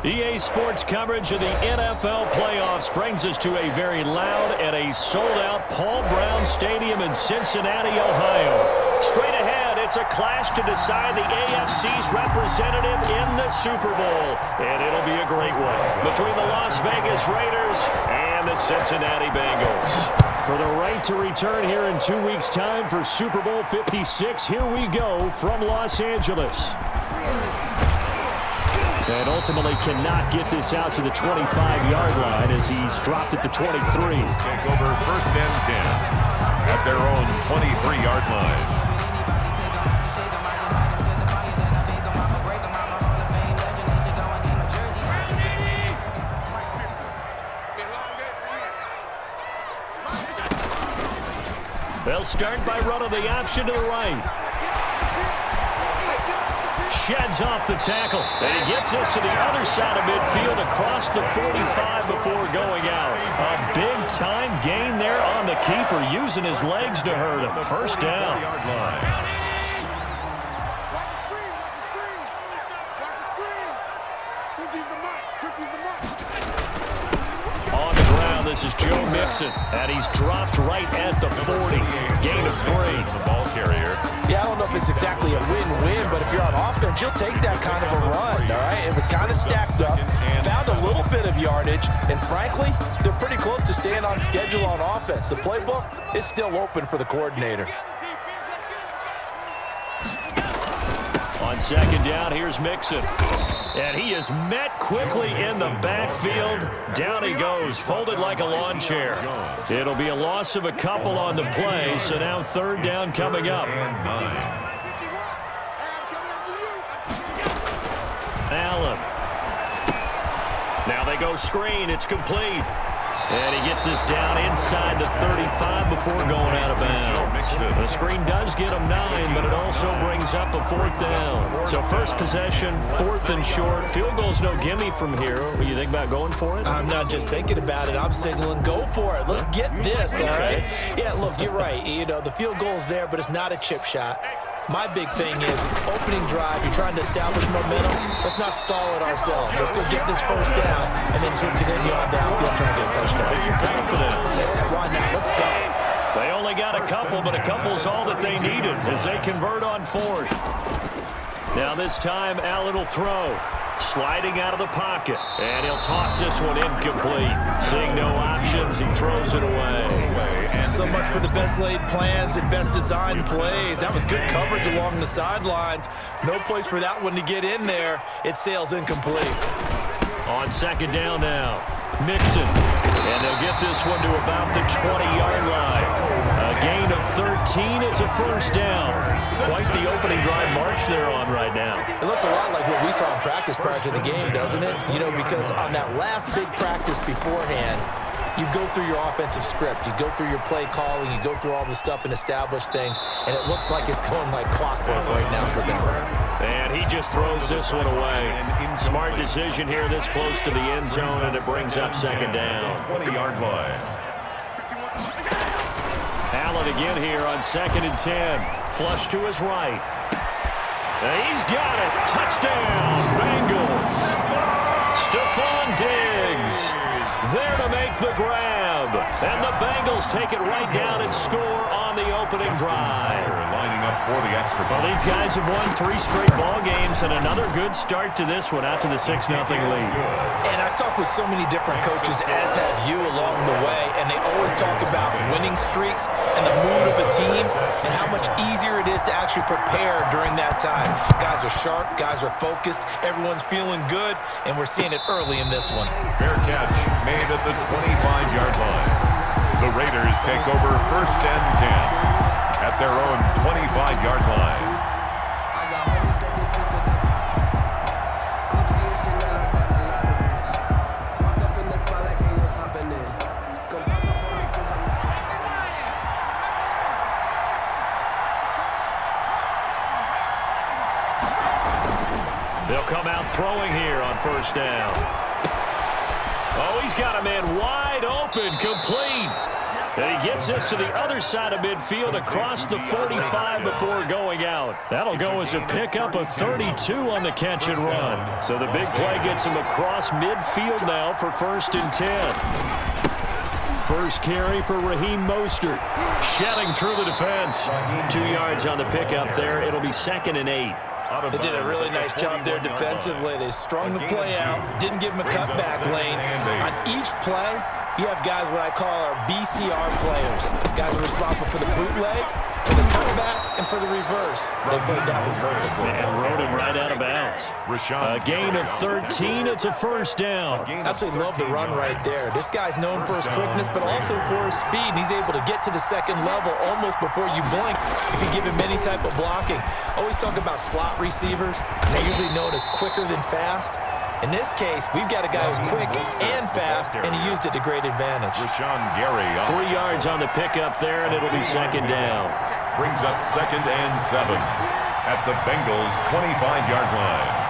EA Sports coverage of the NFL playoffs brings us to a very loud and a sold-out Paul Brown Stadium in Cincinnati, Ohio. Straight ahead, it's a clash to decide the AFC's representative in the Super Bowl. And it'll be a great one between the Las Vegas Raiders and the Cincinnati Bengals. For the right to return here in 2 weeks' time for Super Bowl 56, here we go from Los Angeles. And ultimately cannot get this out to the 25-yard line as he's dropped at the 23. Take over first and 10 at their own 23-yard line. They'll start by running the option to the right. Sheds off the tackle, and he gets us to the other side of midfield across the 45 before going out. A big-time gain there on the keeper, using his legs to hurt him. First down. On the ground, this is Joe Mixon, and he's dropped right at the 40. Gain of 3. The ball carrier. Yeah, I don't know if it's exactly a win-win, but if you're on offense, you'll take that kind of a run, all right? It was kind of stacked up, found a little bit of yardage, and frankly, they're pretty close to staying on schedule on offense. The playbook is still open for the coordinator. On second down, here's Mixon. And he is met quickly in the backfield. Down he goes, folded like a lawn chair. It'll be a loss of a couple on the play, so now third down coming up. Allen. Now they go screen. It's complete. And he gets this down inside the 35 before going out of bounds. The screen does get him 9, but it also brings up a fourth down. So first possession, fourth and short. Field goal's no gimme from here. What do you think about going for it? I'm not just thinking about it. I'm signaling, go for it. Let's get this, all right? Yeah, look, you're right. You know, the field goal's there, but it's not a chip shot. My big thing is opening drive. You're trying to establish momentum. Let's not stall it ourselves. Let's go get this first down, and then continue on downfield trying to get a touchdown. Your confidence. Yeah, why not? Let's go. They only got a couple, but a couple's all that they needed as they convert on fourth. Now this time, Allen will throw. Sliding out of the pocket, and he'll toss this one incomplete. Seeing no options, he throws it away. So much for the best laid plans and best designed plays. That was good coverage along the sidelines. No place for that one to get in there. It sails incomplete. On second down now, Mixon. And they'll get this one to about the 20-yard line. A gain of 13. It's a first down. Quite the opening drive march they're on right now. It looks a lot like what we saw in practice prior to the game, doesn't it? You know, because on that last big practice beforehand, you go through your offensive script. You go through your play calling. You go through all the stuff and establish things. And it looks like it's going like clockwork right now for them. And he just throws this one away. Smart decision here this close to the end zone, and it brings up second down. 20-yard line. Allen again here on second and 10. Flush to his right. And he's got it. Touchdown, Bengals. Stephon Diggs there to make the grab. And the Bengals take it right down and score on the opening drive. Lining up for the extra point. Well, these guys have won 3 straight ball games, and another good start to this one, out to the 6-0 lead. And I've talked with so many different coaches, as have you along the way, and they always talk about winning streaks and the mood of a team and how much easier it is to actually prepare during that time. Guys are sharp, guys are focused, everyone's feeling good, and we're seeing it early in this one. Fair catch made at the 25-yard line. The Raiders take over first and 10 at their own 25-yard line. They'll come out throwing here on first down. Oh, he's got a man wide open, complete. And he gets this to the other side of midfield across the 45 before going out. That'll go as a pickup of 32 on the catch and run. So the big play gets him across midfield now for 1st and 10. First carry for Raheem Mostert. Shedding through the defense. 2 yards on the pickup there. It'll be 2nd and 8. They did a really nice job there defensively. They strung the play out, didn't give him a cutback lane. On each play, you have guys what I call our BCR players. Guys are responsible for the bootleg, for the cutback, and for the reverse. They played that one perfectly. And rode him right out of bounds. A gain of 13. It's a first down. Absolutely love the run right there. This guy's known for his quickness, but also for his speed. And he's able to get to the second level almost before you blink if you give him any type of blocking. Always talk about slot receivers. They're usually known as quicker than fast. In this case, we've got a guy who's quick and fast, and he used it to great advantage. 3 yards on the pickup there, and it'll be 2nd down. Brings up 2nd and 7 at the Bengals' 25-yard line.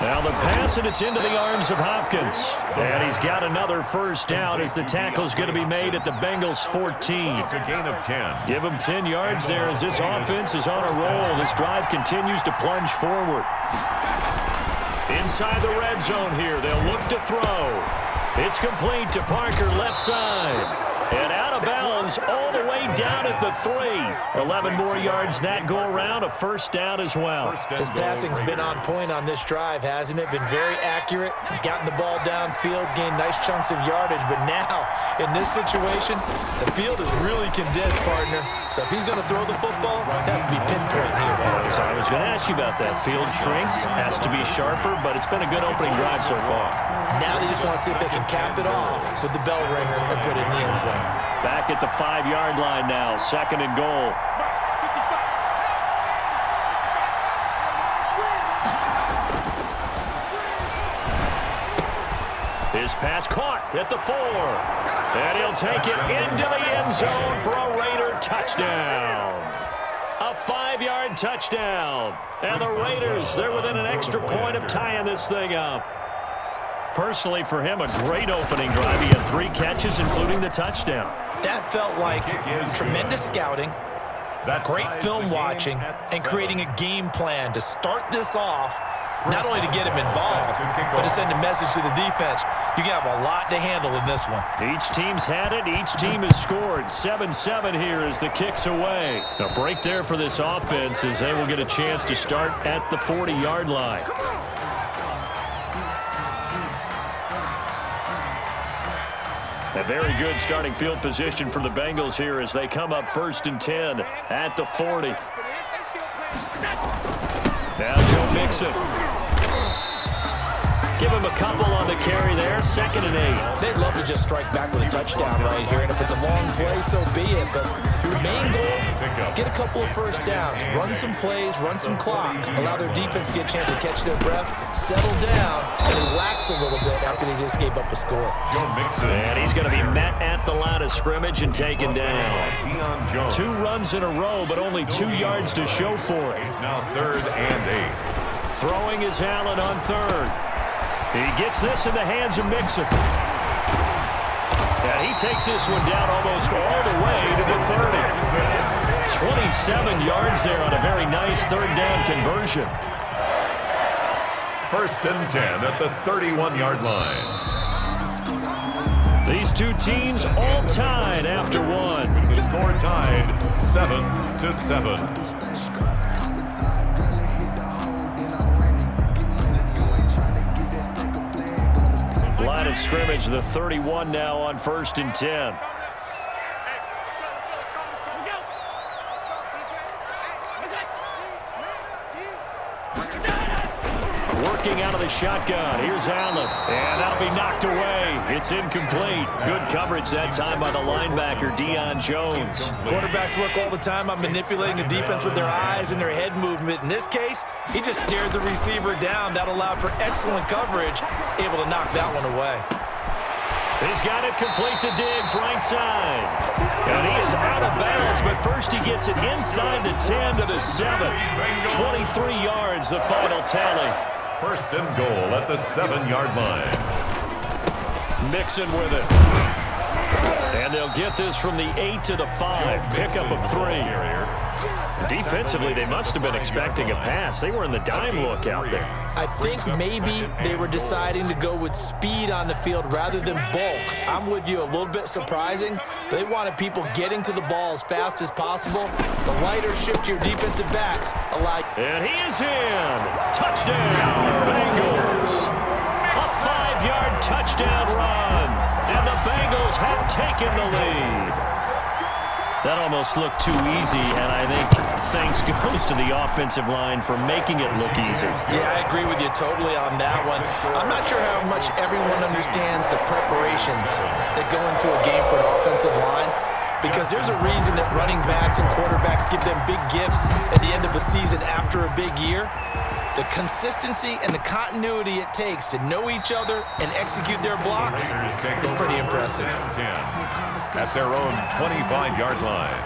Now the pass, and it's into the arms of Hopkins. And he's got another first down as the tackle's going to be made at the Bengals' 14. It's a gain of 10. Give him 10 yards there as this offense is on a roll. This drive continues to plunge forward. Inside the red zone here, they'll look to throw. It's complete to Parker, left side. And out of bounds all the way down at the 3. 11 more yards that go around, a first down as well. His passing's been on point on this drive, hasn't it? Been very accurate, gotten the ball downfield, gained nice chunks of yardage. But now, in this situation, the field is really condensed, partner. So if he's going to throw the football, that would be pinpoint here. So I was going to ask you about that. Field shrinks, has to be sharper, but it's been a good opening drive so far. Now they just want to see if they can cap it off with the bell ringer and put it in the end zone. Back at the 5-yard line now, 2nd and goal. His pass caught at the 4. And he'll take it into the end zone for a Raider touchdown. A 5-yard touchdown. And the Raiders, they're within an extra point of tying this thing up. Personally, for him, a great opening drive. He had 3 catches, including the touchdown. That felt like tremendous scouting, great film watching, and creating a game plan to start this off, not only to get him involved, but to send a message to the defense. You have a lot to handle in this one. Each team's had it. Each team has scored. 7-7 here as the kick's away. A break there for this offense as they will get a chance to start at the 40-yard line. A very good starting field position for the Bengals here as they come up 1st and 10 at the 40. Now Joe Mixon. Give him a couple on the carry there. 2nd and 8. They'd love to just strike back with a touchdown right here, and if it's a long play, so be it. But the main goal, get a couple of first downs, run some plays, run some clock, allow their defense to get a chance to catch their breath, settle down, and relax a little bit after they just gave up a score. Joe Mixon. And he's going to be met at the line of scrimmage and taken down. 2 runs in a row, but only 2 yards to show for it. It's now 3rd and 8. Throwing is Allen on 3rd. He gets this in the hands of Mixon. And he takes this one down almost all the way to the 30. 27 yards there on a very nice 3rd down conversion. 1st and 10 at the 31-yard line. These two teams all tied after one. The score tied 7-7. Line of scrimmage, the 31 now on 1st and 10. Working out of the shotgun. Here's Allen. And that'll be knocked away. It's incomplete. Good coverage that time by the linebacker, Deion Jones. Quarterbacks work all the time on manipulating the defense with their eyes and their head movement. In this case, he just stared the receiver down. That allowed for excellent coverage, able to knock that one away. He's got it complete to Diggs, right side. And he is out of bounds, but first he gets it inside the 10 to the 7. 23 yards, the final tally. 1st and goal at the 7-yard line. Mixon with it. And they'll get this from the 8 to the 5. Pickup of 3. Defensively, they must have been expecting a pass. They were in the dime look out there. I think maybe they were deciding to go with speed on the field rather than bulk. I'm with you, a little bit surprising. They wanted people getting to the ball as fast as possible. The lighter shift to your defensive backs allow. And he is in. Touchdown, Bengals. A 5-yard touchdown run. And the Bengals have taken the lead. That almost looked too easy, and I think thanks goes to the offensive line for making it look easy. Yeah, I agree with you totally on that one. I'm not sure how much everyone understands the preparations that go into a game for an offensive line, because there's a reason that running backs and quarterbacks give them big gifts at the end of the season after a big year. The consistency and the continuity it takes to know each other and execute their blocks is pretty impressive. At their own 25-yard line.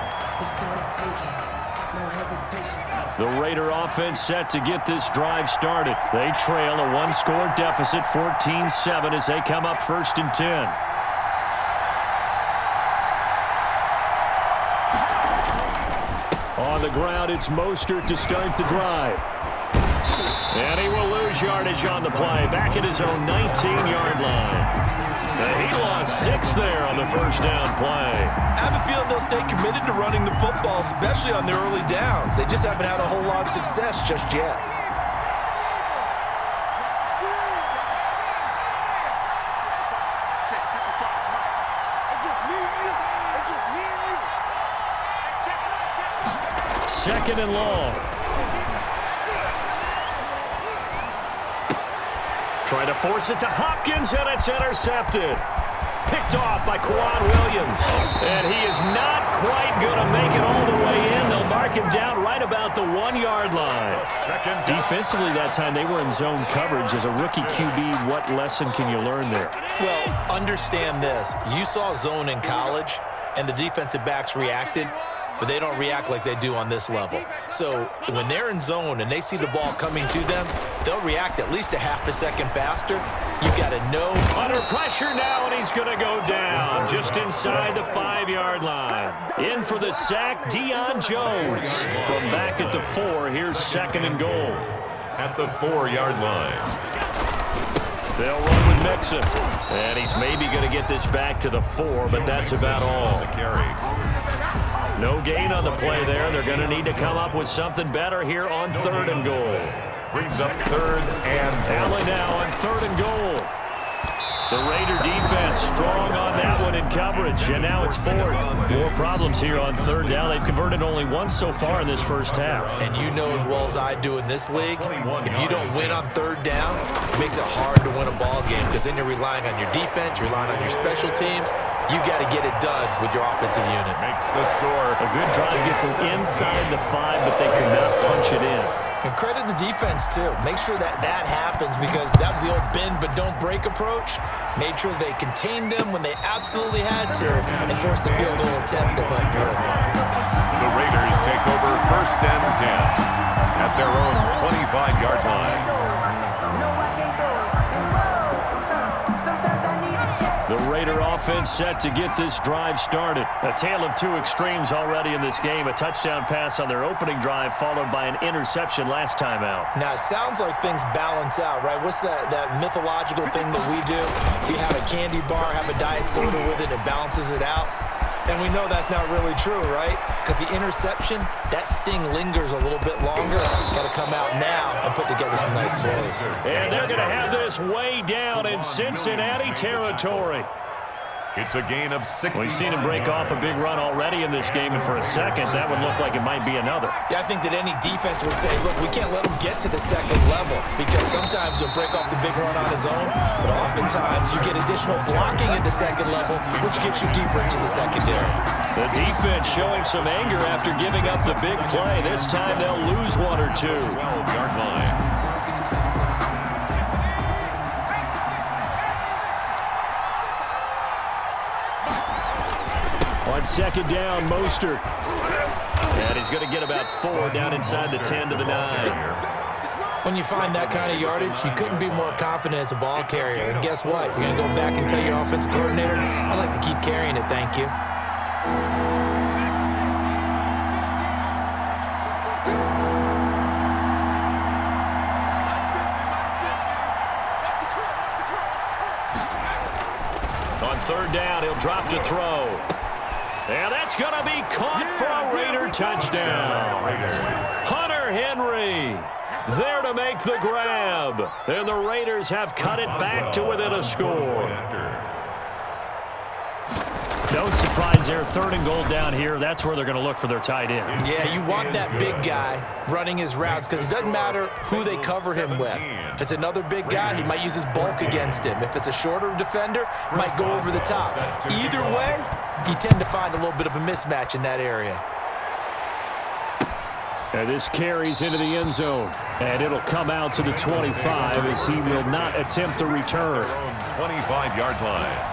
The Raider offense set to get this drive started. They trail a one-score deficit, 14-7, as they come up 1st and 10. On the ground, it's Mostert to start the drive. And he will lose yardage on the play, back at his own 19-yard line. He lost 6 there on the first down play. I have a feeling they'll stay committed to running the football, especially on their early downs. They just haven't had a whole lot of success just yet. Second and long. Trying to force it to Hopkins, and it's intercepted. Picked off by Kwan Williams. And he is not quite going to make it all the way in. They'll mark him down right about the 1-yard line. Defensively that time, they were in zone coverage. As a rookie QB, what lesson can you learn there? Well, understand this. You saw zone in college, and the defensive backs reacted, but they don't react like they do on this level. So when they're in zone and they see the ball coming to them, they'll react at least a half a second faster. You've got to know. Under pressure now, and he's going to go down just inside the 5-yard line. In for the sack, Deion Jones. From back at the 4, here's 2nd and goal. At the 4-yard line. They'll run with Mixon. And he's maybe going to get this back to the 4, but that's about all. No gain on the play there. They're going to need to come up with something better here on 3rd and goal. Brings up 3rd and Allen now on 3rd and goal. The Raider defense strong on that one in coverage, and now it's 4th. More problems here on 3rd down. They've converted only once so far in this first half. And you know as well as I do in this league, if you don't win on 3rd down, it makes it hard to win a ball game, because then you're relying on your defense, you're relying on your special teams. You've got to get it done with your offensive unit. Makes the score. A good drive gets them inside the 5, but they could not punch it in. And credit the defense, too. Make sure that that happens, because that was the old bend but don't break approach. Made sure they contained them when they absolutely had to and forced the field goal attempt that went through. The Raiders take over 1st and 10 at their own 25-yard line. The Raider offense set to get this drive started. A tale of 2 extremes already in this game. A touchdown pass on their opening drive, followed by an interception last time out. Now, it sounds like things balance out, right? What's that mythological thing that we do? If you have a candy bar, have a diet soda with it, it balances it out. And we know that's not really true, right? Because the interception, that sting lingers a little bit longer. Got to come out now and put together some nice plays. And they're going to have this way down in Cincinnati territory. It's a gain of 60. We've seen him break off a big run already in this game, and for a second, that would look like it might be another. Yeah, I think that any defense would say, look, we can't let him get to the 2nd level, because sometimes he'll break off the big run on his own, but oftentimes you get additional blocking at the 2nd level, which gets you deeper into the secondary. The defense showing some anger after giving up the big play. This time they'll lose 1 or 2. 12-yard line. On 2nd down, Mostert. And he's going to get about 4 down inside the 10 to the 9. When you find that kind of yardage, you couldn't be more confident as a ball carrier. And guess what? You're going to go back and tell your offensive coordinator, I'd like to keep carrying it, thank you. On third down, he'll drop to throw. And that's going to be caught for a Raider touchdown. Hunter Henry there to make the grab. And the Raiders have cut it back to within a score. No surprise there. Third and goal down here. That's where they're going to look for their tight end. Yeah, you want that big guy running his routes because it doesn't matter who they cover him with. If it's another big guy, he might use his bulk against him. If it's a shorter defender, might go over the top. Either way, you tend to find a little bit of a mismatch in that area. And this carries into the end zone. And it'll come out to the 25 as he will not attempt to return. 25-yard line.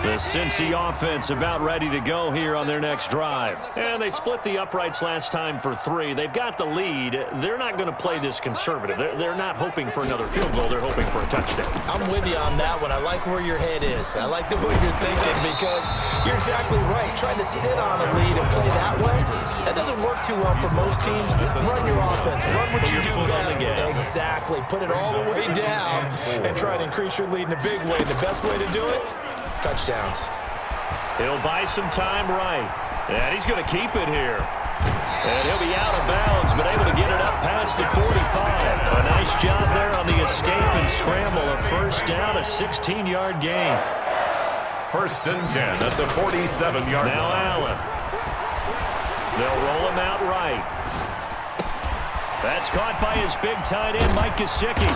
The Cincy offense about ready to go here on their next drive. And they split the uprights last time for 3. They've got the lead. They're not going to play this conservative. They're not hoping for another field goal. They're hoping for a touchdown. I'm with you on that one. I like where your head is. I like the way you're thinking because you're exactly right. Trying to sit on a lead and play that way, that doesn't work too well for most teams. Run your offense. Run what you do best. Exactly. Put it all the way down and try to increase your lead in a big way. The best way to do it? Touchdowns. He'll buy some time right. And he's going to keep it here. And he'll be out of bounds, but able to get it up past the 45. A nice job there on the escape and scramble. A first down, a 16-yard gain. First and 10 at the 47-yard line. Now Allen. They'll roll him out right. That's caught by his big tight end, Mike Gesicki.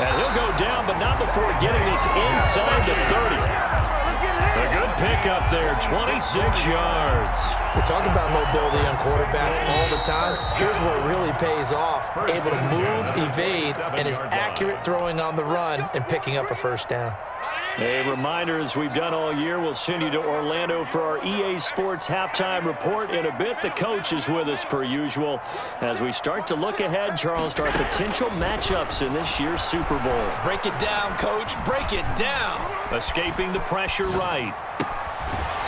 And he'll go down, but not before getting this inside the 30. A good pickup there, 26 yards. We talk about mobility on quarterbacks all the time. Here's where it really pays off. Able to move, evade, and is accurate throwing on the run and picking up a first down. A reminder, as we've done all year, we'll send you to Orlando for our EA Sports halftime report. In a bit, the coach is with us per usual. As we start to look ahead, Charles, to our potential matchups in this year's Super Bowl. Break it down, Coach. Break it down. Escaping the pressure right.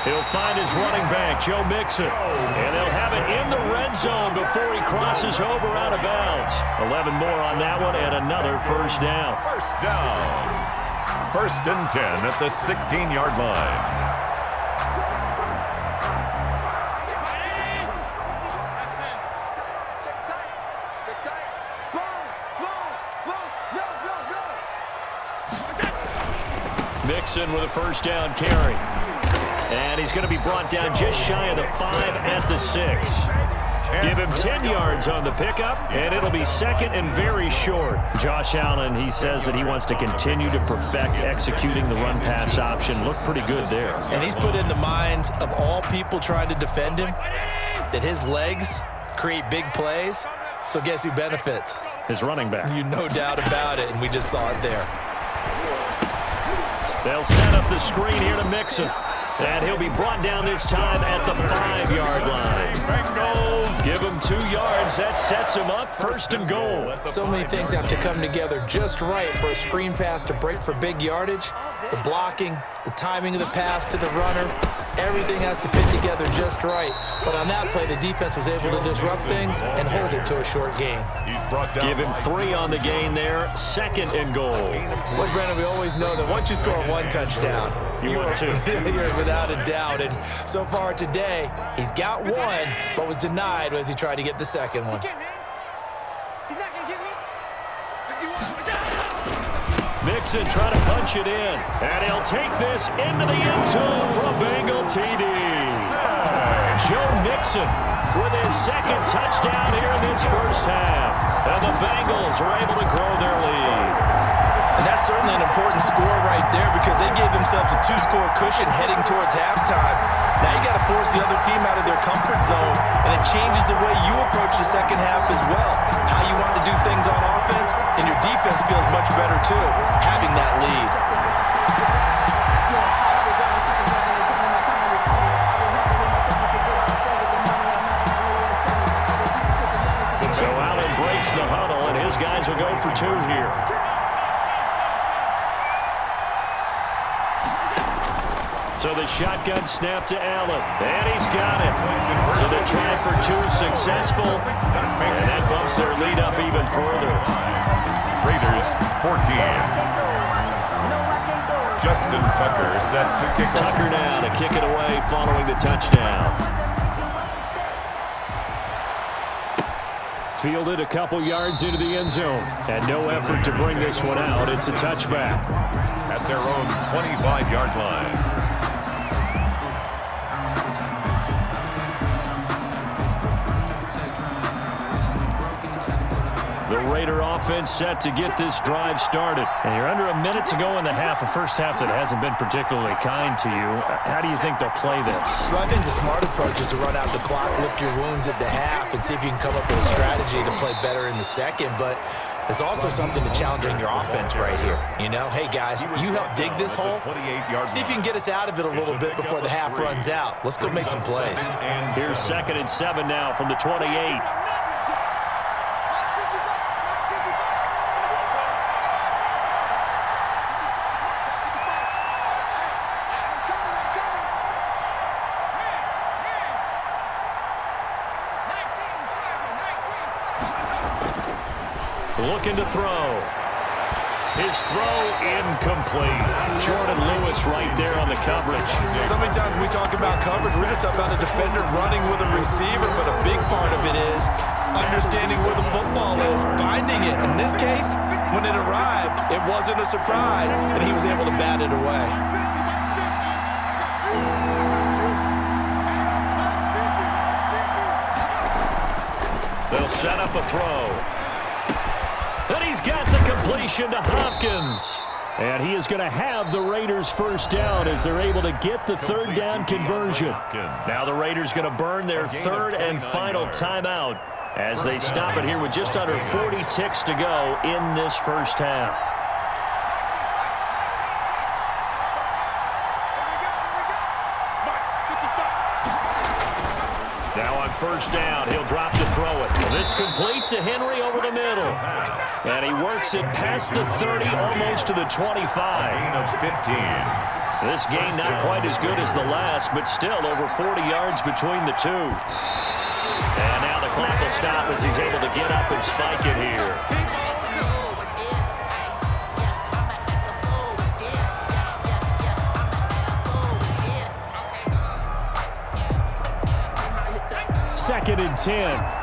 He'll find his running back, Joe Mixon. And they'll have it in the red zone before he crosses over out of bounds. 11 more on that one and another first down. First down. First and 10 at the 16-yard line. Mixon with a first down carry. And he's going to be brought down just shy of the 5 at the 6. Give him 10 yards on the pickup, and it'll be second and very short. Josh Allen, he says that he wants to continue to perfect executing the run-pass option. Looked pretty good there. And he's put in the minds of all people trying to defend him that his legs create big plays. So guess who benefits? His running back. You no doubt about it, and we just saw it there. They'll set up the screen here to Mixon. And he'll be brought down this time at the 5-yard line. Bengals give him 2 yards. That sets him up first and goal. So many things have to come together just right for a screen pass to break for big yardage. The blocking, the timing of the pass to the runner, everything has to fit together just right. But on that play, the defense was able to disrupt things and hold it to a short gain. Give him 3 on the gain there. Second and goal. Well, Brandon, we always know that once you score 1 touchdown, you win 2. You're without a doubt. And so far today, he's got 1, but was denied as he tried to get the second one. Mixon trying to punch it in. And he'll take this into the end zone for a Bengal TD. Joe Mixon with his second touchdown here in this first half. And the Bengals are able to grow their lead. And that's certainly an important score right there because they gave themselves a 2-score cushion heading towards halftime. Now you got to force the other team out of their comfort zone, and it changes the way you approach the second half as well. How you want to do things on offense, and your defense feels much better too, having that lead. So Allen breaks the huddle, and his guys will go for 2 here. So the shotgun snap to Allen, and he's got it. So the try for 2 successful, and that bumps their lead up even further. Raiders 14. Justin Tucker set to kick off. Tucker now to kick it away following the touchdown. Fielded a couple yards into the end zone, and no effort to bring this one out. It's a touchback. At their own 25-yard line. The Raider offense set to get this drive started. And you're under a minute to go in the half, a first half that hasn't been particularly kind to you. How do you think they'll play this? Well, I think the smart approach is to run out the clock, lick your wounds at the half, and see if you can come up with a strategy to play better in the second. But there's also something to challenging your offense right here. You know, hey, guys, you help dig this hole. See if you can get us out of it a little bit before the half runs out. Let's go make some plays. Here's 2nd and 7 now from the 28. Looking to throw. His throw incomplete. Jordan Lewis right there on the coverage. So many times when we talk about coverage, we're just about a defender running with a receiver, but a big part of it is understanding where the football is, finding it. In this case, when it arrived, it wasn't a surprise, and he was able to bat it away. They'll set up a throw. And he's got the completion to Hopkins. And he is going to have the Raiders first down as they're able to get the 3rd down conversion. Now the Raiders going to burn their 3rd and final timeout as they stop it here with just under 40 ticks to go in this first half. Now on first down, he'll drop to throw it. This complete to Henry over the middle. And he works it past the 30, almost to the 25. This game not quite as good as the last, but still over 40 yards between the two. And now the clock will stop as he's able to get up and spike it here. Second and 10.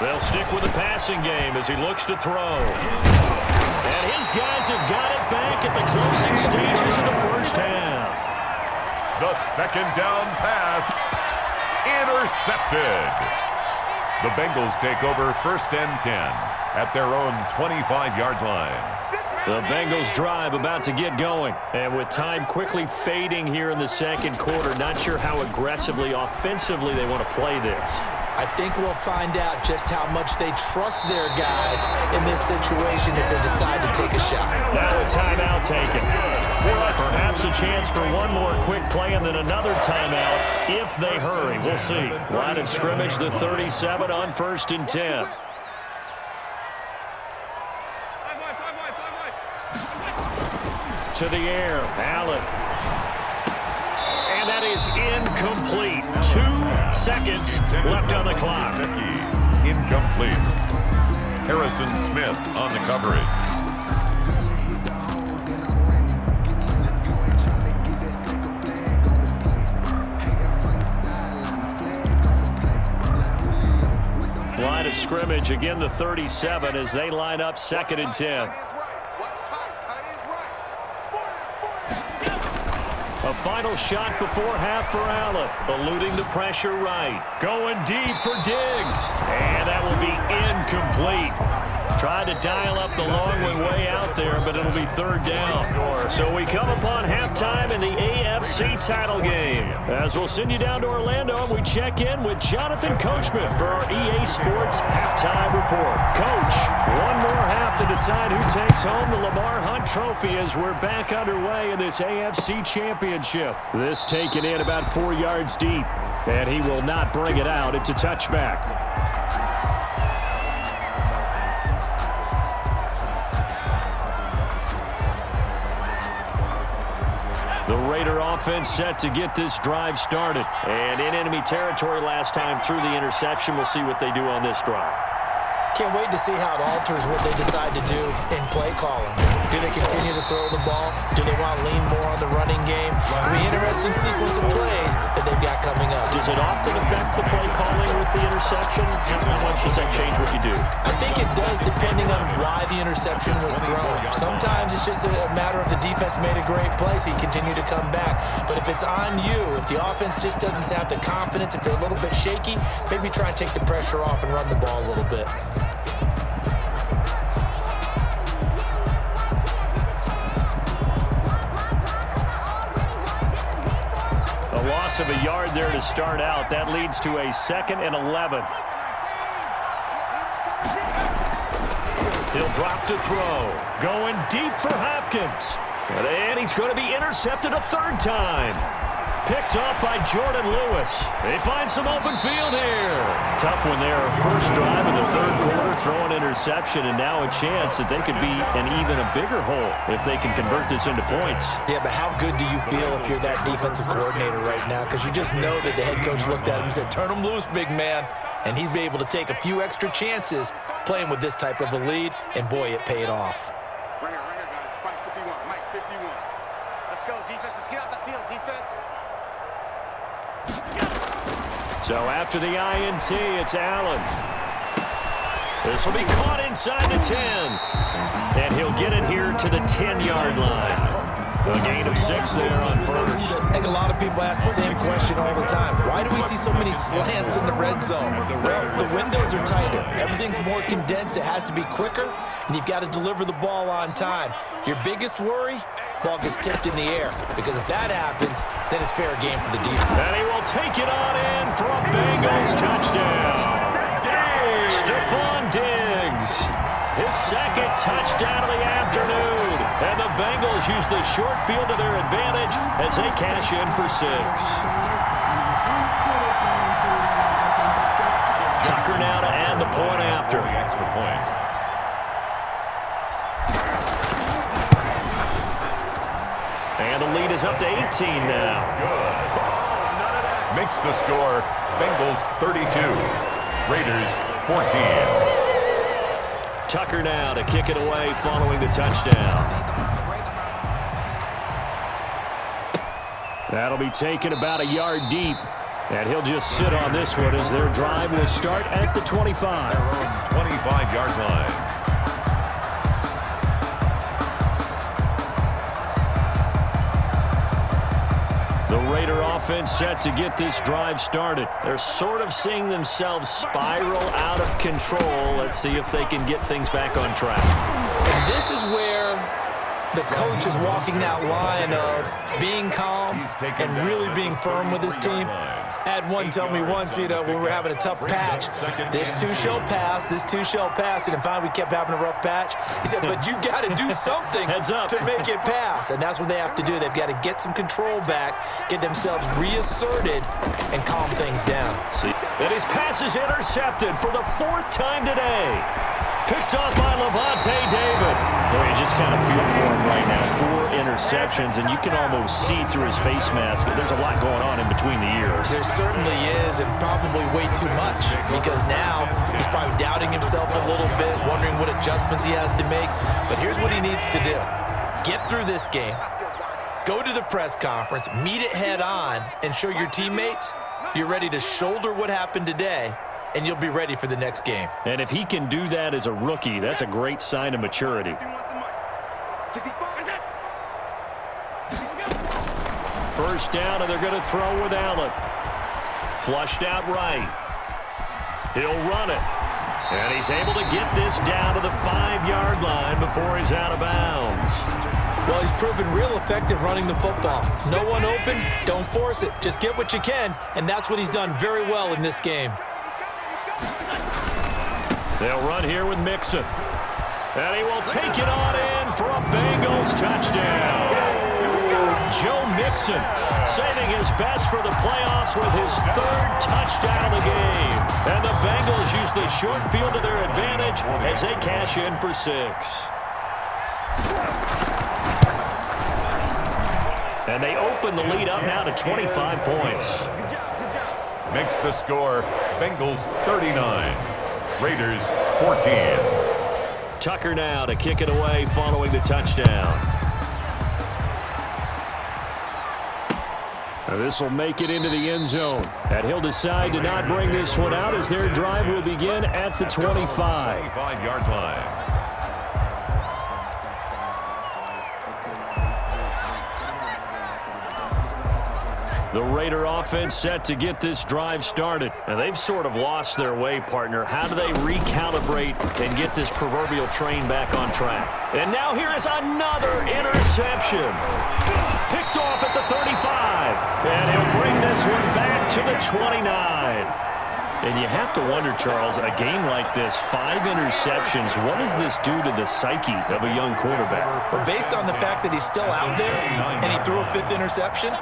They'll stick with the passing game as he looks to throw. And his guys have got it back at the closing stages of the first half. The 2nd down pass intercepted. The Bengals take over 1st and 10 at their own 25-yard line. The Bengals drive about to get going. And with time quickly fading here in the second quarter, not sure how aggressively, offensively they want to play this. I think we'll find out just how much they trust their guys in this situation if they decide to take a shot. Now a timeout taken. Perhaps a chance for one more quick play and then another timeout if they hurry. We'll see. Line of scrimmage, the 37 on 1st and 10. To the air, Allen. And that is incomplete. 2 seconds left on the clock. Incomplete. Harrison Smith on the coverage. Line of scrimmage, again the 37 as they line up 2nd and 10. A final shot before half for Allen. Eluding the pressure right. Going deep for Diggs. And that will be incomplete. Tried to dial up the long one way out there, but it'll be third down. So we come upon halftime in the AFC title game. As we'll send you down to Orlando, and we check in with Jonathan Coachman for our EA Sports Halftime Report. Coach, one more half to decide who takes home the Lamar Hunt Trophy as we're back underway in this AFC Championship. This taken in about 4 yards deep, and he will not bring it out. It's a touchback. The Raider offense set to get this drive started. And in enemy territory last time through the interception. We'll see what they do on this drive. Can't wait to see how it alters what they decide to do in play calling. Do they continue to throw the ball? Do they want to lean more on the running game? It'll be an interesting sequence of plays that they've got coming up. Does it often affect the play calling with the interception? How much does that change what you do? I think it does, depending on why the interception was thrown. Sometimes it's just a matter of the defense made a great play, so you continue to come back. But if it's on you, if the offense just doesn't have the confidence, if they're a little bit shaky, maybe try and take the pressure off and run the ball a little bit. A loss of a yard there to start out. That leads to a 2nd and 11. He'll drop to throw. Going deep for Hopkins. And he's going to be intercepted a third time. Picked off by Jordan Lewis. They find some open field here. Tough one there. First drive in the third quarter, throw an interception, and now a chance that they could be in even a bigger hole if they can convert this into points. Yeah, but how good do you feel if you're that defensive coordinator right now? Because you just know that the head coach looked at him and said, turn him loose, big man. And he'd be able to take a few extra chances playing with this type of a lead, and boy, it paid off. Right here, guys. Mike 51, Mike 51. Let's go, defense. Let's get out the field, defense. So after the INT, it's Allen. This will be caught inside the 10. And he'll get it here to the 10-yard line. A gain of 6 there on first. I think a lot of people ask the same question all the time. Why do we see so many slants in the red zone? Well, the windows are tighter. Everything's more condensed. It has to be quicker, and you've got to deliver the ball on time. Your biggest worry? Ball gets tipped in the air, because if that happens, then it's fair game for the defense. And he will take it on in for a Bengals touchdown. Stephon Diggs, his second touchdown of the afternoon. And the Bengals use the short field to their advantage as they cash in for 6. Tucker now to add the point after. The extra point. And the lead is up to 18 now. Good. Makes the score Bengals 32, Raiders 14. Tucker now to kick it away following the touchdown. That'll be taken about a yard deep. And he'll just sit on this one as their drive will start at the 25. Their own 25-yard line. The Raider offense set to get this drive started. They're sort of seeing themselves spiral out of control. Let's see if they can get things back on track. And this is where the coach is walking that line of being calm and really being firm with his team. I had one tell me once, when we were having a tough patch, this too shall pass, this too shall pass. And finally we kept having a rough patch. He said, but you got to do something to make it pass. And that's what they have to do. They've got to get some control back, get themselves reasserted, and calm things down. And his pass is intercepted for the 4th time today. Picked off by Levante David. Well, you just kind of feel for him right now. 4 interceptions, and you can almost see through his face mask. There's a lot going on in between the ears. There certainly is, and probably way too much, because now he's probably doubting himself a little bit, wondering what adjustments he has to make. But here's what he needs to do. Get through this game. Go to the press conference, meet it head on, and show your teammates you're ready to shoulder what happened today, and you'll be ready for the next game. And if he can do that as a rookie, that's a great sign of maturity. First down, and they're going to throw with Allen. Flushed out right. He'll run it. And he's able to get this down to the 5-yard line before he's out of bounds. Well, he's proven real effective running the football. No one open, don't force it. Just get what you can, and that's what he's done very well in this game. They'll run here with Mixon. And he will take it on in for a Bengals touchdown. Joe Mixon saving his best for the playoffs with his 3rd touchdown of the game. And the Bengals use the short field to their advantage as they cash in for 6. And they open the lead up now to 25 points. Makes the score Bengals 39, Raiders 14. Tucker now to kick it away following the touchdown. This will make it into the end zone. And he'll decide to not bring this one out as their drive will begin at the 25. 25-yard line. The Raider offense set to get this drive started. And they've sort of lost their way, partner. How do they recalibrate and get this proverbial train back on track? And now here is another interception. Picked off at the 35. And he'll bring this one back to the 29. And you have to wonder, Charles, a game like this, 5 interceptions, what does this do to the psyche of a young quarterback? Well, based on the fact that he's still out there and he threw a 5th interception,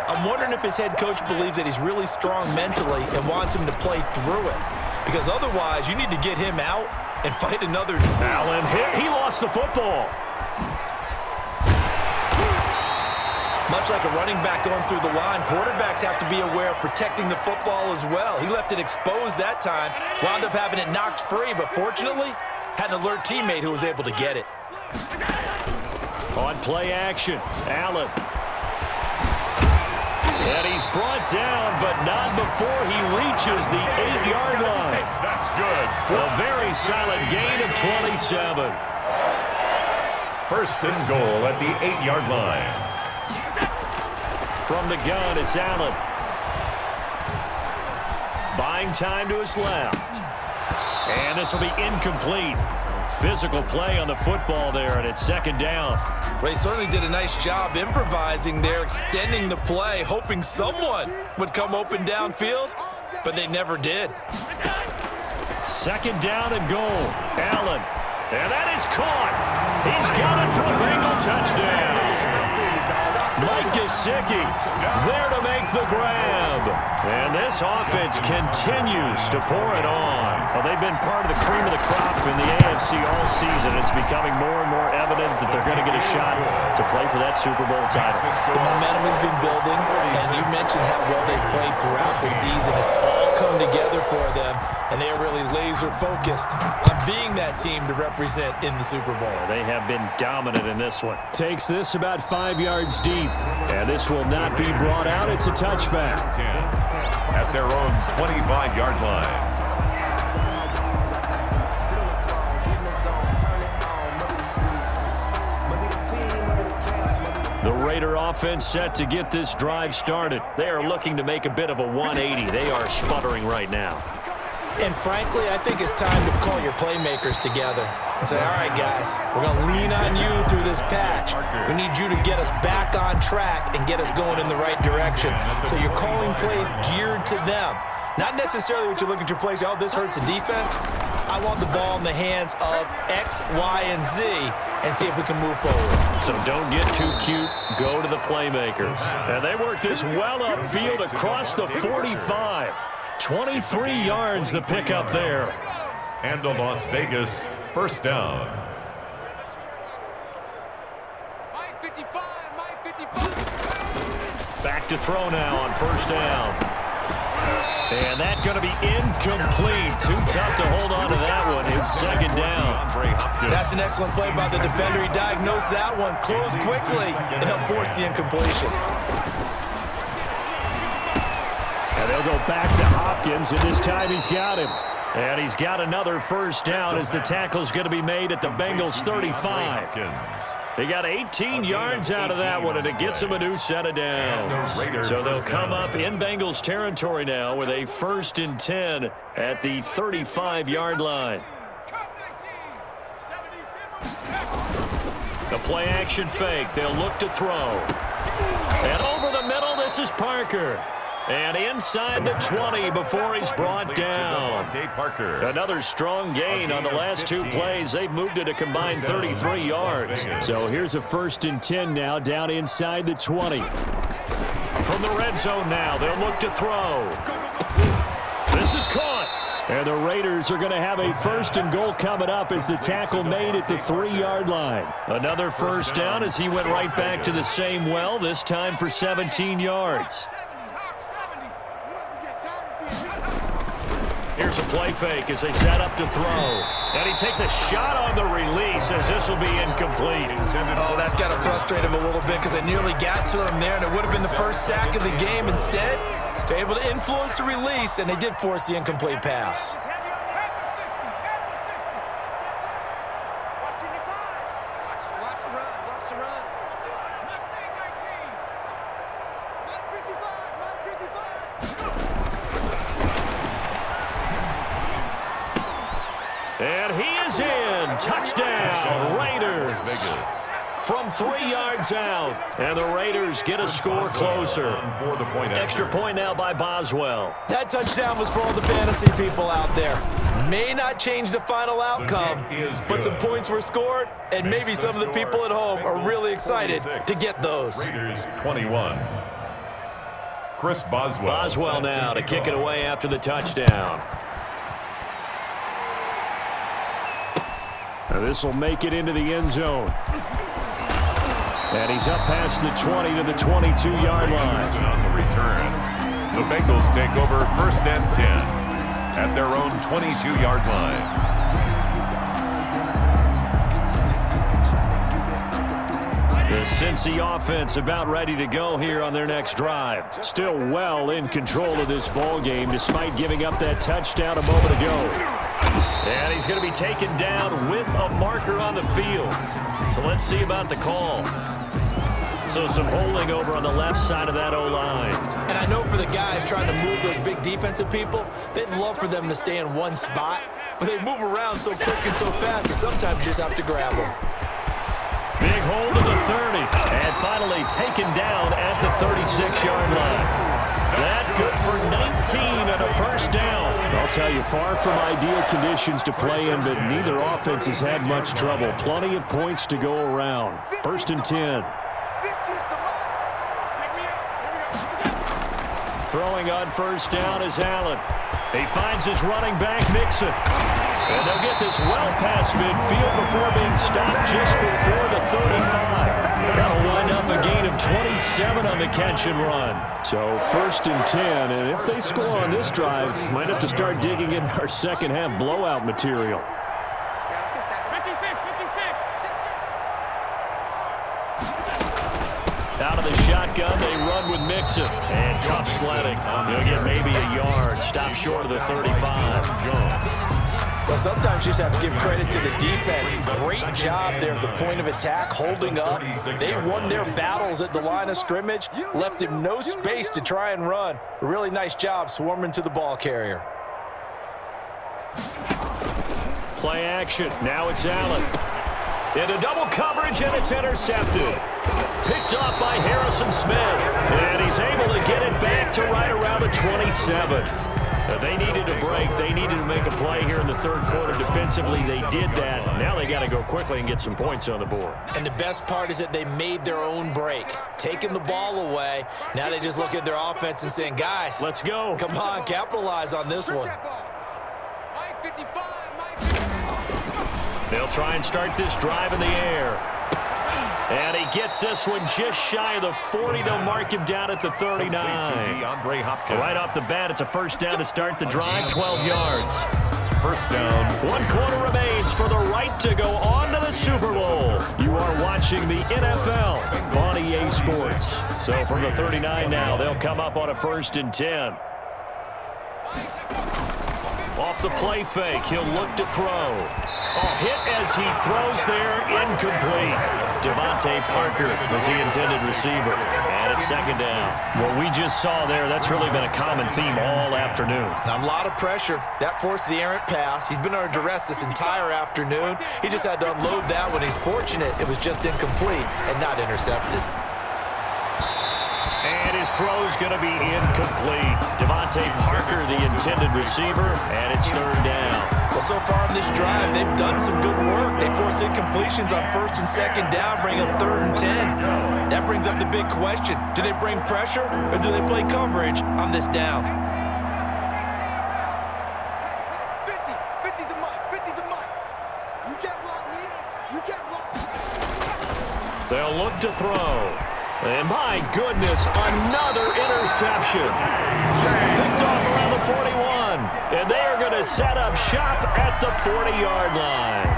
I'm wondering if his head coach believes that he's really strong mentally and wants him to play through it. Because otherwise, you need to get him out and fight another. Allen hit. He lost the football. Much like a running back going through the line, quarterbacks have to be aware of protecting the football as well. He left it exposed that time, wound up having it knocked free, but fortunately, had an alert teammate who was able to get it. On play action, Allen. And he's brought down, but not before he reaches the 8-yard line. That's good. A very solid gain of 27. 1st and goal at the 8-yard line. From the gun, it's Allen. Buying time to his left. And this will be incomplete. Physical play on the football there, and it's 2nd down. Ray certainly did a nice job improvising there, extending the play, hoping someone would come open downfield, but they never did. 2nd down and goal. Allen. And that is caught. He's got it for a Bengal touchdown. Mike Gesicki there to make the grab. And this offense continues to pour it on. Well, they've been part of the cream of the crop in the AFC all season. It's becoming more and more evident that they're going to get a shot to play for that Super Bowl title. The momentum has been building, and you mentioned how well they've played throughout the season. It's all come together for them, and they're really laser-focused on being that team to represent in the Super Bowl. They have been dominant in this one. Takes this about 5 yards deep, and this will not be brought out. It's a touchback. At their own 25-yard line. The Raider offense set to get this drive started. They are looking to make a bit of a 180. They are sputtering right now. And frankly, I think it's time to call your playmakers together and say, all right, guys, we're going to lean on you through this patch. We need you to get us back on track and get us going in the right direction. So you're calling plays geared to them. Not necessarily what you look at your plays, oh, this hurts the defense. I want the ball in the hands of X, Y, and Z and see if we can move forward. So don't get too cute. Go to the playmakers. And they work this well upfield across the 45. 23 yards the pickup there. And the Las Vegas 1st down. Mike 55, Mike 55. Back to throw now on 1st down. And that's going to be incomplete. Too tough to hold on to that one. It's 2nd down. That's an excellent play by the defender. He diagnosed that one, closed quickly, and helped force the incompletion. And they'll go back to Hopkins, and this time he's got him. And he's got another 1st down as the tackle's going to be made at the Bengals 35. He got 18 yards out of that one, and it gets him a new set of downs. So they'll come up in Bengals territory now with a 1st and 10 at the 35-yard line. The play-action fake. They'll look to throw. And over the middle, this is Parker. And inside the 20 before he's brought down. Another strong gain on the last 2 plays. They've moved it a combined 33 yards. So here's a 1st and 10 now down inside the 20. From the red zone now, they'll look to throw. This is caught. And the Raiders are going to have a 1st and goal coming up as the tackle made at the 3-yard line. Another first down as he went right back to the same well, this time for 17 yards. Here's a play fake as they set up to throw. And he takes a shot on the release as this will be incomplete. Oh, that's got to frustrate him a little bit because they nearly got to him there, and it would have been the first sack of the game. Instead, they're able to influence the release, and they did force the incomplete pass. And he is in. Touchdown, Raiders. From 3 yards out. And the Raiders get a score closer. Extra point now by Boswell. That touchdown was for all the fantasy people out there. May not change the final outcome, but some points were scored, and maybe some of the people at home are really excited to get those. Raiders 21. Chris Boswell. Boswell now to kick it away after the touchdown. This will make it into the end zone. And he's up past the 20 to the 22-yard line. On the return, the Bengals take over 1st and 10 at their own 22-yard line. The Cincy offense about ready to go here on their next drive. Still well in control of this ball game despite giving up that touchdown a moment ago. And he's going to be taken down with a marker on the field. So let's see about the call. So some holding over on the left side of that O-line. And I know for the guys trying to move those big defensive people, they'd love for them to stay in one spot, but they move around so quick and so fast that sometimes you just have to grab them. Big hold to the 30. And finally taken down at the 36-yard line. That good for 19 and a 1st down. I'll tell you, far from ideal conditions to play in, but neither offense has had much trouble. Plenty of points to go around. 1st and 10. Throwing on 1st down is Allen. He finds his running back, Mixon. And they'll get this well past midfield before being stopped just before the 35. That'll wind up a gain of 27 on the catch and run. So 1st and 10, and if they score on this drive, might have to start digging in our second half blowout material. Out of the shotgun, they run with Mixon. And tough sledding. He'll get maybe a yard. Stop short of the 35. Well, sometimes you just have to give credit to the defense. Great job there at the point of attack, holding up. They won their battles at the line of scrimmage, left him no space to try and run. A really nice job swarming to the ball carrier. Play action. Now it's Allen. Into double coverage, and it's intercepted. Picked off by Harrison Smith. And he's able to get it back to right around the 27. They needed a break. They needed to make a play here in the 3rd quarter. Defensively, they did that. Now they got to go quickly and get some points on the board. And the best part is that they made their own break, taking the ball away. Now they just look at their offense and saying, guys, let's go. Come on, capitalize on this one. They'll try and start this drive in the air. And he gets this one just shy of the 40. They'll mark him down at the 39. Right off the bat, it's a 1st down to start the drive, 12 yards. 1st down. 1 quarter remains for the right to go on to the Super Bowl. You are watching the NFL on EA Sports. So from the 39 now, they'll come up on a 1st and 10. Off the play fake, he'll look to throw. Hit as he throws there, incomplete. Devontae Parker was the intended receiver. And it's second down. What we just saw there, that's really been a common theme all afternoon. A lot of pressure. That forced the errant pass. He's been under duress this entire afternoon. He just had to unload that one. He's fortunate it was just incomplete and not intercepted. And his throw's going to be incomplete. Devontae Parker, the intended receiver, and it's third down. Well, so far in this drive, they've done some good work. They force incompletions on first and second down, bring up 3rd and 10. That brings up the big question. Do they bring pressure or do they play coverage on this down? 50 to Mike, 50 to Mike. You can't block me. You can't block me. They'll look to throw. And my goodness, another interception. Picked off around the 41. And they are going to set up shop at the 40-yard line.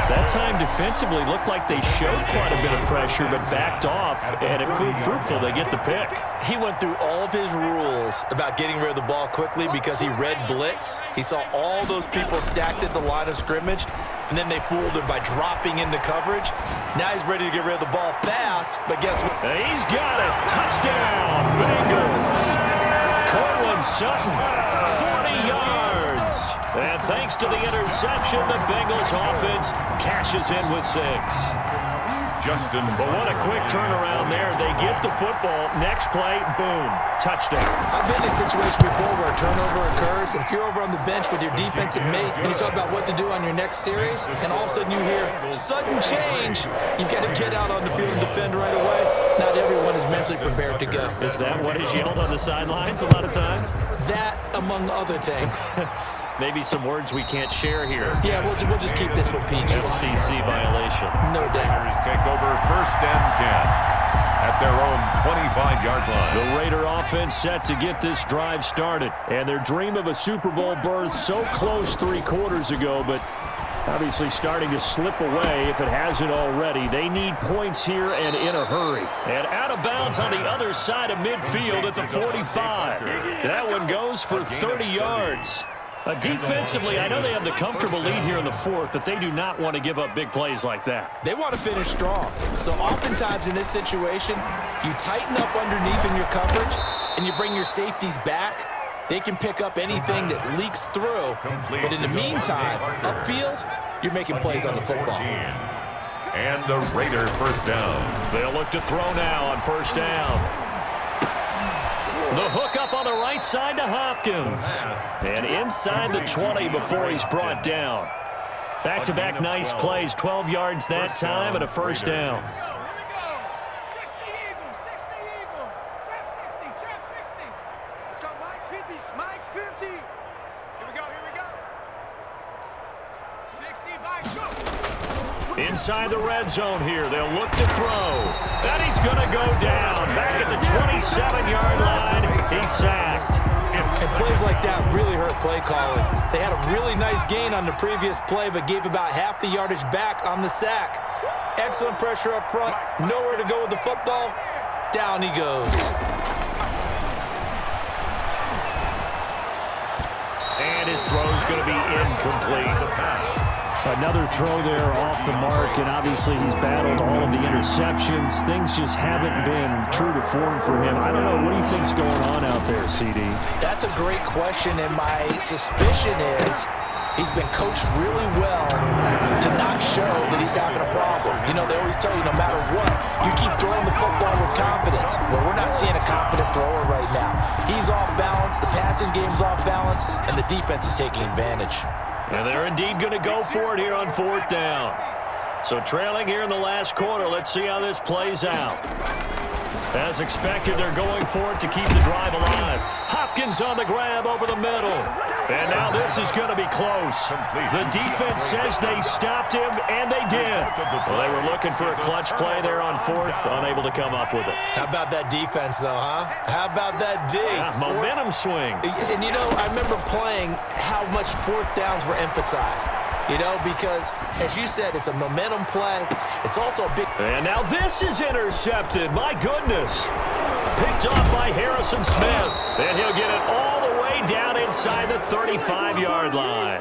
That time defensively looked like they showed quite a bit of pressure, but backed off, and it proved fruitful. They get the pick. He went through all of his rules about getting rid of the ball quickly because he read blitz. He saw all those people stacked at the line of scrimmage, and then they fooled him by dropping into coverage. Now he's ready to get rid of the ball fast, but guess what? He's got it. Touchdown, Bengals. Cortland Sutton, 40 yards. And thanks to the interception, the Bengals offense cashes in with 6. But what a quick turnaround there. They get the football. Next play, boom, touchdown. I've been in a situation before where a turnover occurs, and if you're over on the bench with your defensive mate and you talk about what to do on your next series, and all of a sudden you hear sudden change, you've got to get out on the field and defend right away. Not everyone is mentally prepared to go. Is that what is yelled on the sidelines a lot of times? That, among other things. Maybe some words we can't share here. Yeah, we'll just keep this one PG. FCC violation. No doubt. Raiders take over 1st and 10 at their own 25-yard line. The Raider offense set to get this drive started. And their dream of a Super Bowl berth so close 3 quarters ago, but obviously starting to slip away if it hasn't already. They need points here and in a hurry. And out of bounds on the other side of midfield at the 45. That one goes for 30 yards. Defensively, I know they have the comfortable lead here in the 4th, but they do not want to give up big plays like that. They want to finish strong. So oftentimes in this situation, you tighten up underneath in your coverage, and you bring your safeties back. They can pick up anything that leaks through. But in the meantime, upfield, you're making plays on the football. And the Raider 1st down. They'll look to throw now on 1st down. The hook up on the right side to Hopkins. And inside the 20 before he's brought down. Back-to-back nice plays, 12 yards that time and a 1st down. Let's go, Mike 50. Mike 50. Here we go. 60, Mike, go. Inside the red zone here, they'll look to throw. And he's going to go down. Back at the 27-yard line, he's sacked. And plays like that really hurt play calling. They had a really nice gain on the previous play, but gave about half the yardage back on the sack. Excellent pressure up front. Nowhere to go with the football. Down he goes. And his throw's going to be incomplete. Another throw there off the mark, and obviously he's battled all of the interceptions. Things just haven't been true to form for him. I don't know. What do you think's going on out there, CD? That's a great question, and my suspicion is he's been coached really well to not show that he's having a problem. You know, they always tell you no matter what, you keep throwing the football with confidence. Well, we're not seeing a confident thrower right now. He's off balance, the passing game's off balance, and the defense is taking advantage. And they're indeed going to go for it here on 4th down. So trailing here in the last quarter, let's see how this plays out. As expected, they're going for it to keep the drive alive. Hopkins on the grab over the middle. And now this is going to be close. The defense says they stopped him, and they did. Well, they were looking for a clutch play there on 4th, unable to come up with it. How about that defense, though, huh? How about that D? Momentum swing. And, you know, I remember playing how much 4th downs were emphasized. You know, because, as you said, it's a momentum play. It's also a big... And now this is intercepted. My goodness. Picked off by Harrison Smith. And he'll get it all the way way down inside the 35-yard line.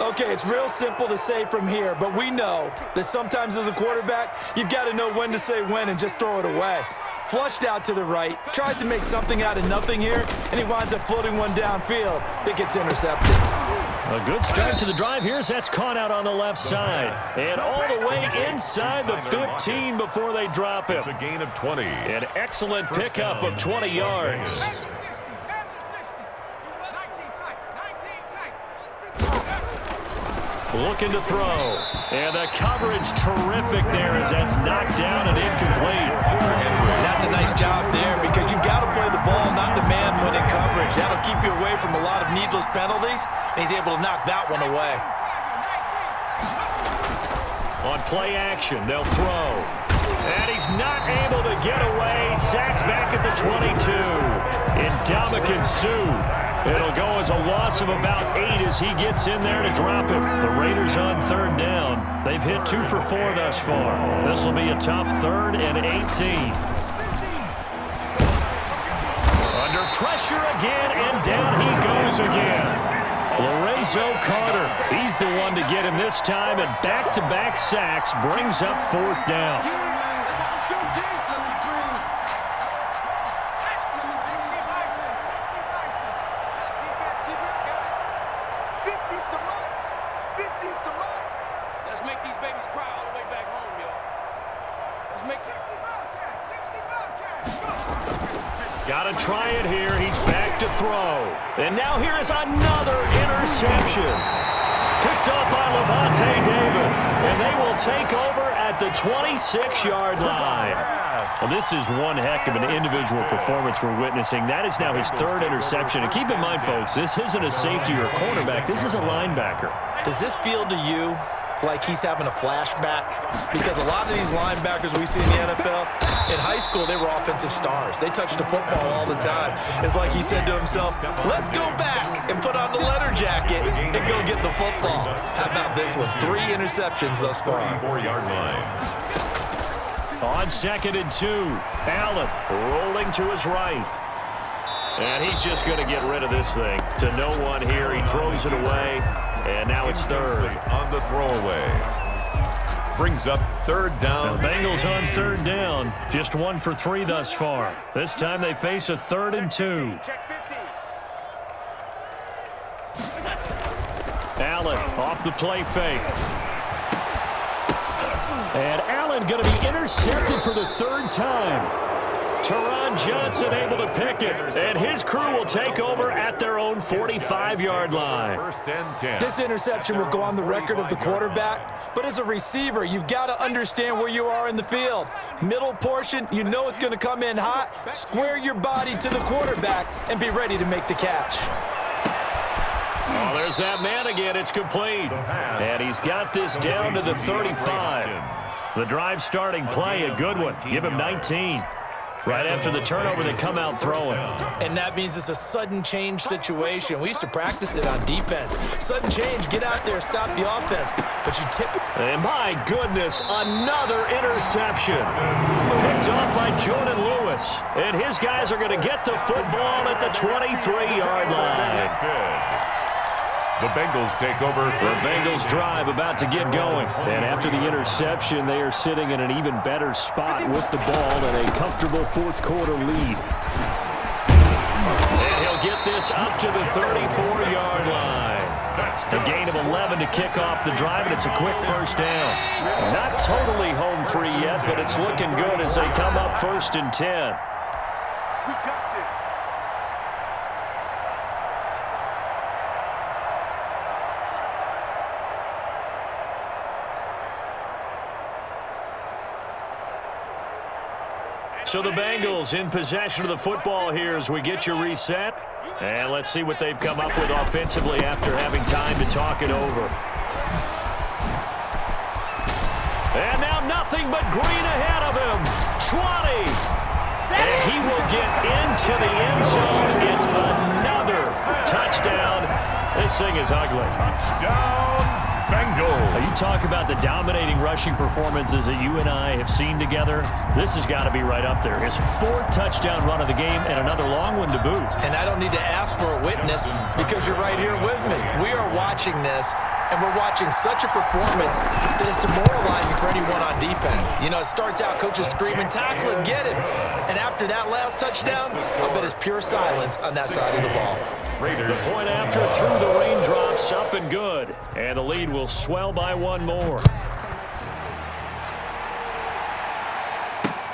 Okay, it's real simple to say from here, but we know that sometimes as a quarterback, you've got to know when to say when and just throw it away. Flushed out to the right, tries to make something out of nothing here, and he winds up floating one downfield that gets intercepted. A good start to the drive here as that's caught out on the left side. And all the way inside the 15 before they drop him. It's a gain of 20. An excellent pickup of 20 yards. Looking to throw. And the coverage terrific there as that's knocked down and incomplete. That's a nice job there because you've got to play the ball, not the man when in coverage. That'll keep you away from a lot of needless penalties, and he's able to knock that one away. On play action, they'll throw. And he's not able to get away. Sacked back at the 22. Ndamukong Suh. It'll go as a loss of about 8 as he gets in there to drop him. The Raiders on third down. They've hit 2 for 4 thus far. This will be a tough 3rd and 18. Under pressure again, and down he goes again. Lorenzo Carter, he's the one to get him this time, and back-to-back sacks brings up 4th down. Got to try it here. He's back to throw. And now here is another interception. Picked up by Levante David. And they will take over at the 26-yard line. Well, this is one heck of an individual performance we're witnessing. That is now his 3rd interception. And keep in mind, folks, this isn't a safety or a cornerback. This is a linebacker. Does this feel to you like he's having a flashback? Because a lot of these linebackers we see in the NFL, in high school, they were offensive stars. They touched the football all the time. It's like he said to himself, let's go back and put on the leather jacket and go get the football. How about this one? 3 interceptions thus far. 34-yard line. On 2nd and 2, Allen rolling to his right. And he's just going to get rid of this thing. To no one here. He throws it away. And now it's 3rd. On the throwaway. Brings up 3rd down. The Bengals on 3rd down. Just 1 for 3 thus far. This time they face a 3rd and 2. Allen off the play fake. And Allen going to be intercepted for the 3rd time. Teron Johnson able to pick it, and his crew will take over at their own 45-yard line. 1st and 10. This interception will go on the record of the quarterback, but as a receiver, you've got to understand where you are in the field. Middle portion, you know it's going to come in hot. Square your body to the quarterback and be ready to make the catch. Oh, there's that man again. It's complete. And he's got this down to the 35. The drive starting play, a good one. Give him 19. Right after the turnover, they come out throwing. And that means it's a sudden change situation. We used to practice it on defense. Sudden change, get out there, stop the offense. But you typically... And my goodness, another interception. Picked off by Jordan Lewis. And his guys are going to get the football at the 23-yard line. The Bengals take over. The Bengals drive about to get going. And after the interception, they are sitting in an even better spot with the ball and a comfortable 4th quarter lead. And he'll get this up to the 34-yard line. A gain of 11 to kick off the drive, and it's a quick 1st down. Not totally home free yet, but it's looking good as they come up 1st and 10. We got this. So the Bengals in possession of the football here as we get you reset. And let's see what they've come up with offensively after having time to talk it over. And now nothing but green ahead of him. 20. And he will get into the end zone. It's another touchdown. This thing is ugly. Touchdown, Bengals. You talk about the dominating rushing performances that you and I have seen together. This has got to be right up there. His 4th touchdown run of the game and another long one to boot. And I don't need to ask for a witness because you're right here with me. We are watching this, and we're watching such a performance that is demoralizing for anyone on defense. You know, it starts out, coaches screaming, tackle him, get him. And after that last touchdown, I bet it's pure silence on that side of the ball. The point after through the raindrops, up and good. And the lead will swell by 1 more.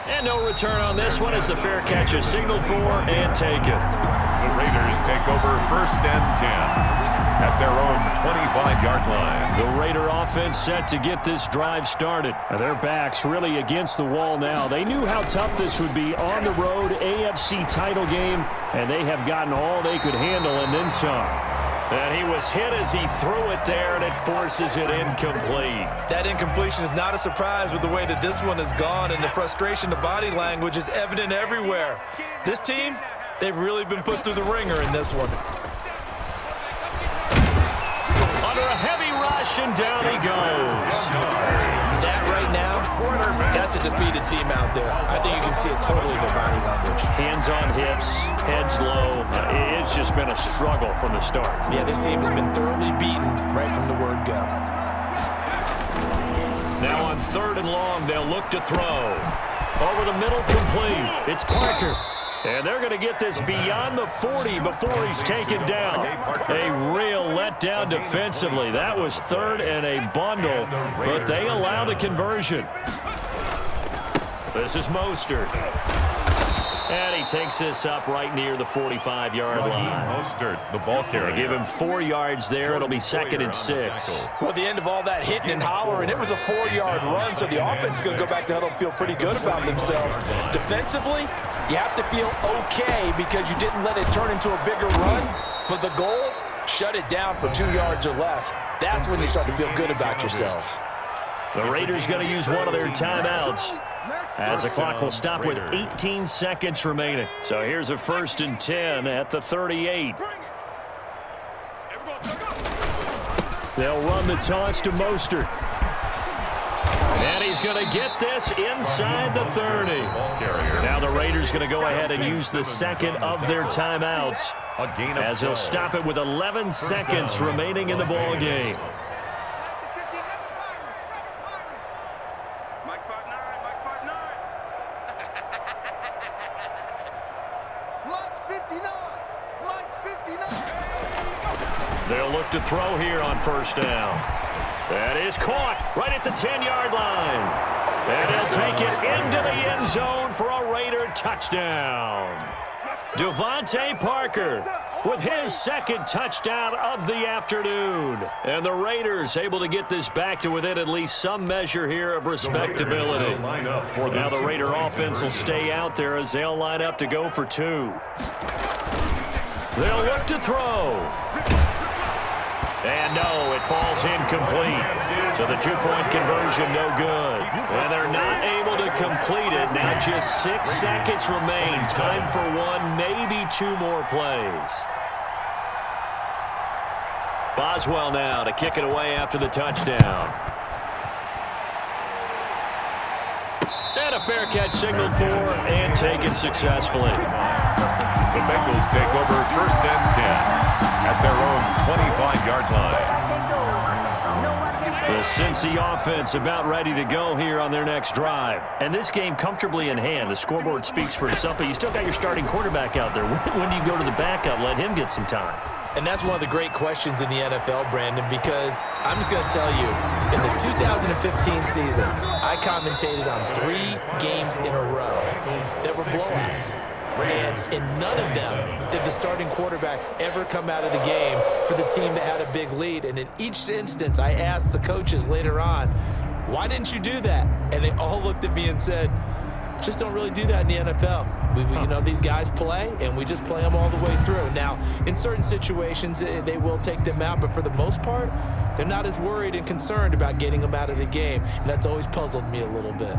And no return on this one as the fair catch is signaled for and taken. The Raiders take over 1st and 10 at their own 25-yard line. The Raider offense set to get this drive started. Now their backs really against the wall now. They knew how tough this would be on the road, AFC title game, and they have gotten all they could handle and then some. And he was hit as he threw it there, and it forces it incomplete. That incompletion is not a surprise with the way that this one has gone, and the frustration, the body language is evident everywhere. This team, they've really been put through the ringer in this one. Under a heavy rush, and down he goes. That right now, that's a defeated team out there. I think you can see it totally in their body language. Hands on hips, heads low. It's just been a struggle from the start. Yeah, this team has been thoroughly beaten right from the word go. Now on 3rd and long, they'll look to throw. Over the middle, complete. It's Parker. And they're going to get this beyond the 40 before he's taken down. A real letdown defensively. That was 3rd and a bundle, but they allow the conversion. This is Mostert. And he takes this up right near the 45-yard line. Mostert, the ball carrier. They give him 4 yards there. It'll be 2nd and 6. Well, at the end of all that hitting and hollering, it was a 4-yard run, so the offense is going to go back to huddle and feel pretty good about themselves. Defensively, you have to feel okay because you didn't let it turn into a bigger run, but the goal, shut it down for 2 yards or less. That's when you start to feel good about yourselves. The Raiders going to use one of their timeouts as the clock will stop with 18 seconds remaining. So here's a 1st and 10 at the 38. They'll run the toss to Mostert. And he's going to get this inside the 30. Now the Raiders going to go ahead and use the 2nd of their timeouts as they'll stop it with 11 seconds remaining in the ball game. They'll look to throw here on 1st down. That is caught right at the 10-yard line. And he'll take it into the end zone for a Raider touchdown. Devontae Parker with his 2nd touchdown of the afternoon. And the Raiders able to get this back to within at least some measure here of respectability. Now the Raider offense will stay out there as they'll line up to go for 2. They'll look to throw. And no, it falls incomplete. So the 2-point conversion no good. And they're not able to complete it. Now just 6 seconds remain. Time for 1, maybe 2 more plays. Boswell now to kick it away after the touchdown. And a fair catch signaled for and taken successfully. The Bengals take over 1st and 10 at their own 25-yard line. The Cincy offense about ready to go here on their next drive. And this game comfortably in hand. The scoreboard speaks for itself, but you still got your starting quarterback out there. When do you go to the backup? Let him get some time. And that's one of the great questions in the NFL, Brandon, because I'm just going to tell you, in the 2015 season, I commentated on 3 games in a row that were blowouts. And in none of them did the starting quarterback ever come out of the game for the team that had a big lead. And in each instance, I asked the coaches later on, why didn't you do that? And they all looked at me and said, just don't really do that in the NFL. You know, these guys play, and we just play them all the way through. Now, in certain situations, they will take them out, but for the most part, they're not as worried and concerned about getting them out of the game, and that's always puzzled me a little bit.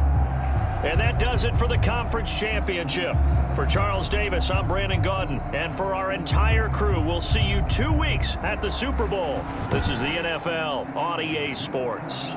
And that does it for the conference championship. For Charles Davis, I'm Brandon Gaudin. And for our entire crew, we'll see you 2 weeks at the Super Bowl. This is the NFL on EA Sports.